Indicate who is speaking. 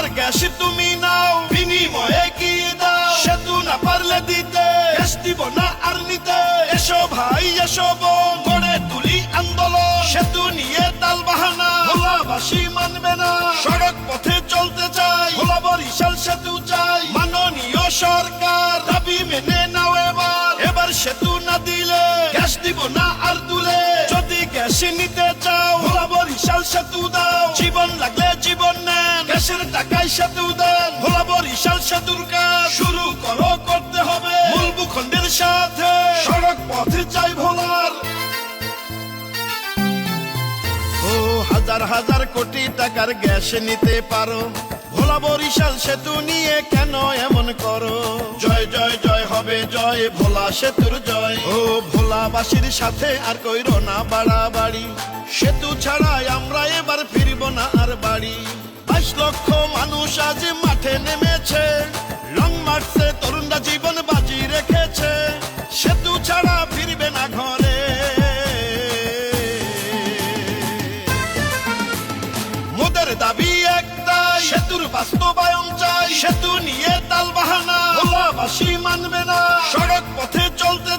Speaker 1: আমার গ্যাস তুমি নাও, বিনিময়ে কি দাও? সেতু না পারলে দিতে, গ্যাস দিব না আর নিতে। এসো ভাই এসো বোন, গড়ে তুলি আন্দোলন। সেতু নিয়ে তাল বাহানা ভোলাবাসী মানবে না। সড়ক পথে চলতে চাই, ভোলা বরিশাল সেতু চাই। মাননীয় সরকার দাবি মেনে নাও এবার। এবার সেতু না দিলে গ্যাস দিব না আর তুলে। যদি গ্যাস নিতে চাও, ভোলা বরিশাল সেতু দাও। জীবন লাগলে জীবন নেন, গ্যাসের টাকায় সেতু দেন। ভোলা বরিশাল সেতুর কাজ শুরু করো, করতে হবে মূল ভূখণ্ডের সাথে। সড়ক পথে চাই ভোলার। ও হাজার হাজার কোটি টাকার গ্যাস নিতে পারো, ভোলা বরিশাল সেতু নিয়ে কেন এমন করো? জয় জয় জয় হবে জয়, ভোলা সেতুর জয়। ও ভোলাবাসীর সাথে আর কইরো না বাড়াবাড়ি। সেতু ছাড়াই আমরা এবার ফিরবো না আর বাড়ি। 22 লক্ষ মানুষ আজ মাঠে নেমেছে, লং মার্চে তরুণরা জীবন বাজি রেখেছে। সেতু ছাড়া ফিরবে না ঘরে। মোদের দাবি একটাই, সেতুর বাস্তবায়ন চাই। সেতু নিয়ে তাল বাহানা ভোলাবাসী মানবে না। সড়ক পথে চলতে